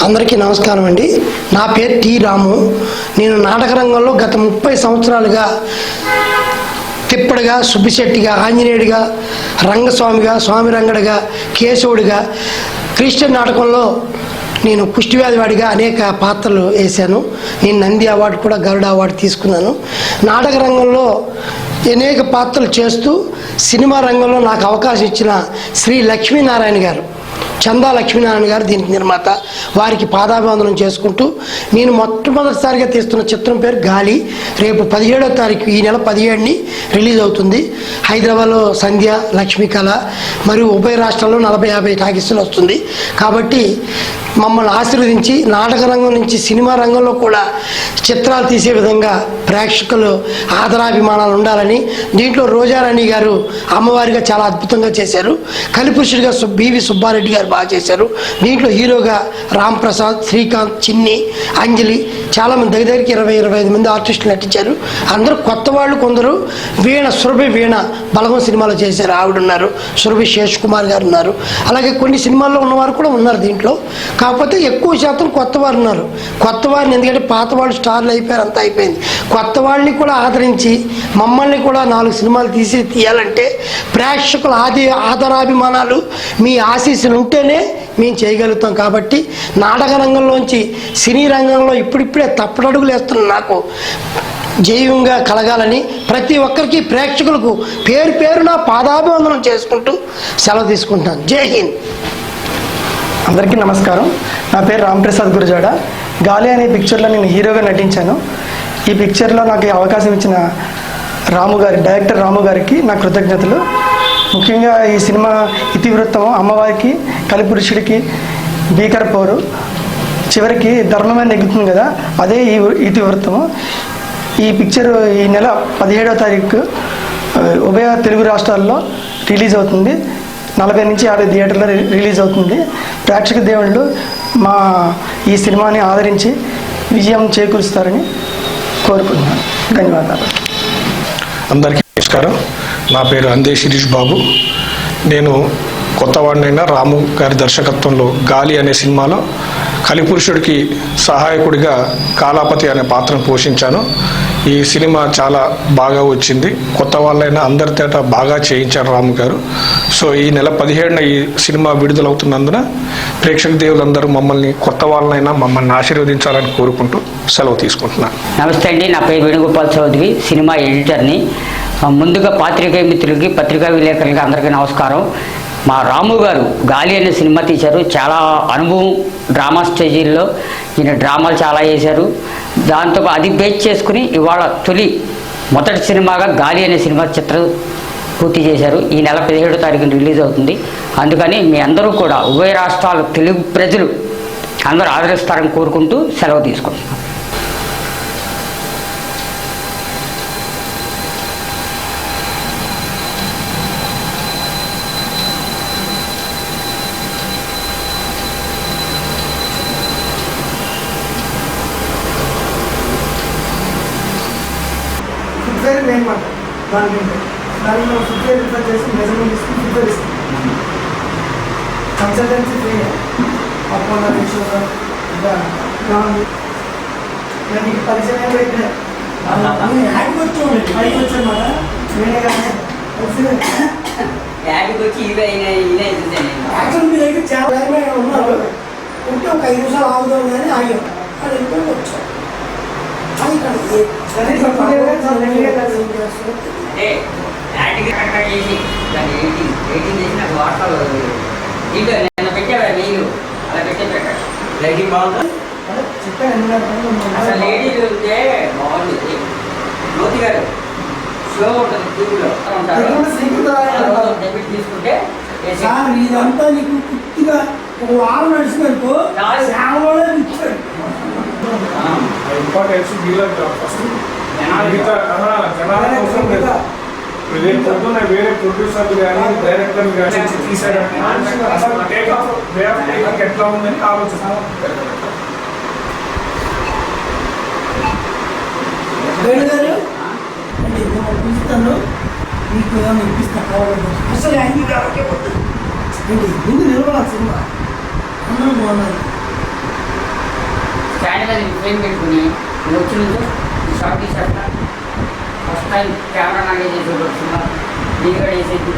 అందరికీ నమస్కారం అండి. నా పేరు టి రాము. నేను నాటక రంగంలో గత 30 సంవత్సరాలుగా తిప్పడిగా, సుబ్బిశెట్టిగా, ఆంజనేయుడిగా, రంగస్వామిగా, స్వామి రంగడిగా, కేశవుడిగా, క్రిస్టియన్ నాటకంలో నేను కుష్టివ్యాధివాడిగా అనేక పాత్రలు వేశాను. నేను నంది అవార్డు కూడా, గరుడ అవార్డు తీసుకున్నాను. నాటక రంగంలో అనేక పాత్రలు చేస్తూ సినిమా రంగంలో నాకు అవకాశం ఇచ్చిన శ్రీ లక్ష్మీనారాయణ గారు, చందా లక్ష్మీనారాయణ గారు దీనికి నిర్మాత, వారికి పాదాభివందనం చేసుకుంటూ నేను మొట్టమొదటిసారిగా తీస్తున్న చిత్రం పేరు గాలి. రేపు 17వ తారీఖు, ఈ నెల 17ని రిలీజ్ అవుతుంది. హైదరాబాద్లో సంధ్య, లక్ష్మీకళ మరియు ఉభయ రాష్ట్రాల్లో 40-50 టాకీసులు వస్తుంది. కాబట్టి మమ్మల్ని ఆశీర్వదించి నాటక రంగం నుంచి సినిమా రంగంలో కూడా చిత్రాలు తీసే విధంగా ప్రేక్షకులు ఆదరాభిమానాలు ఉండాలని, దీంట్లో రోజారాణి గారు అమ్మవారిగా చాలా అద్భుతంగా చేశారు. కలిపురుషుడిగా బివి సుబ్బారెడ్డి గారు బాగా చేశారు. దీంట్లో హీరోగా రామ్ ప్రసాద్, శ్రీకాంత్, చిన్ని, అంజలి, చాలామంది దగ్గరికి 20-25 మంది ఆర్టిస్టులు నటించారు. అందరూ కొత్త వాళ్ళు. కొందరు సురభి వీణ బలగం సినిమాలో చేశారు, ఆవిడున్నారు. సురభి శేష్ కుమార్ గారు ఉన్నారు. అలాగే కొన్ని సినిమాల్లో ఉన్నవారు కూడా ఉన్నారు దీంట్లో. కాకపోతే ఎక్కువ శాతం కొత్త వారు ఉన్నారు. కొత్త వారిని, ఎందుకంటే పాత వాళ్ళు స్టార్లు అయిపోయారు, అంతా అయిపోయింది. కొత్త వాళ్ళని కూడా ఆదరించి మమ్మల్ని కూడా 4 సినిమాలు తీయాలంటే ప్రేక్షకుల ఆదరాభిమానాలు, మీ ఆశీస్సులు ఉంటేనే మేము చేయగలుగుతాం. కాబట్టి నాటక రంగంలోంచి సినీ రంగంలో ఇప్పుడిప్పుడే తప్పటడుగులు వేస్తున్న నాకు జయంగా కలగాలని ప్రతి ఒక్కరికి, ప్రేక్షకులకు పేరు పేరున పాదాభివందనం చేసుకుంటూ సెలవు తీసుకుంటాను. జై హింద్. అందరికీ నమస్కారం. నా పేరు రాంప్రసాద్ గురజాడ. గాలి అనే పిక్చర్లో నేను హీరోగా నటించాను. ఈ పిక్చర్లో నాకు అవకాశం ఇచ్చిన డైరెక్టర్ రాము గారికి నా కృతజ్ఞతలు. ముఖ్యంగా ఈ సినిమా ఇతివృత్తం అమ్మవారికి, కలిపురుషుడికి భీకర పోరు, చివరికి ధర్మమే నెగ్గుతుంది కదా, అదే ఈ ఇతివృత్తము. ఈ పిక్చర్ ఈ నెల 17వ తారీఖు ఉభయ తెలుగు రాష్ట్రాల్లో రిలీజ్ అవుతుంది. 40-50 థియేటర్లో రిలీజ్ అవుతుంది. ప్రేక్షక దేవుళ్ళు మా ఈ సినిమాని ఆదరించి విజయం చేకూరుస్తారని కోరుకుంటున్నాను. ధన్యవాదాలు. అందరికీ నమస్కారం. నా పేరు అందే శిరీష్ బాబు. నేను కొత్తవాడినైనా రాము గారి దర్శకత్వంలో గాలి అనే సినిమాలో కలిపురుషుడికి సహాయకుడిగా కాలాపతి అనే పాత్రను పోషించాను. ఈ సినిమా చాలా బాగా వచ్చింది. కొత్త వాళ్ళైనా అందరి తేట బాగా చేయించారు రాము గారు. సో ఈ నెల 17న ఈ సినిమా విడుదలవుతున్నందున ప్రేక్షక దేవులందరూ కొత్త వాళ్ళనైనా మమ్మల్ని ఆశీర్వదించాలని కోరుకుంటూ సెలవు తీసుకుంటున్నాను. నమస్తే అండి. నా పేరు వేణుగోపాల్ చౌదరి, సినిమా ఎడిటర్ని. ముందుగా పాత్రికేయ మిత్రులకి, పత్రికా విలేకరులకి అందరికీ నమస్కారం. మా రాము గారు గాలి అనే సినిమా తీశారు. చాలా అనుభవం డ్రామా స్టేజీల్లో, ఈయన డ్రామాలు చాలా చేశారు. దాంతో అది బేస్ చేసుకుని ఇవాళ మొదటి సినిమాగా గాలి అనే సినిమా చిత్రం పూర్తి చేశారు. ఈ నెల 17వ తారీఖున రిలీజ్ అవుతుంది. అందుకని మీ అందరూ కూడా ఉభయ రాష్ట్రాల తెలుగు ప్రజలు అందరూ ఆదరిస్తారని కోరుకుంటూ సెలవు తీసుకుంటున్నాం. దానిలో ఫుట్వేర్ రిఫర్ చేసి మెజర్మెంట్ తీసుకుని ఫుట్వేర్ ఇస్తాం. కన్సల్టెన్సీ ఫ్రీ అపోలో విశ్వ నీకు పరిచయం అయితే వచ్చామాట నేనే కానీ యాక్చువల్ మీ దగ్గర చాలా ఉన్నారు. ఉంటే ఒక 5 నిమిషాలు ఆగుదాం కానీ ఆగాం. అది ఎందుకు వచ్చాం. ఇదంతా నీకు పూర్తిగా ఒక వారం నడిచినట్టు ఇంపార్టెన్స్ ఫస్ట్ పొద్దున్న వేరే ప్రొడ్యూసర్లు కానీ డైరెక్టర్లు కానీ తీసారంటే అసలు take of way of taking ఎట్లా ఉందని ఆలోచిస్తాం. పిలుస్తాను, మీకు ఏమైనా ఇప్పిస్తాను కావాలంటే అసలు అన్ని కాబట్టి ముందు నిలబడాలి. సినిమా అందరూ బాగున్నారు. మీద ఫ్రేమ్ పెట్టుకుని వచ్చి నుంచో షార్ట్ తీసేస్తా ఫస్ట్ టైం కెమెరా నాగే చేసి వస్తున్నా దీనిగా వేసేది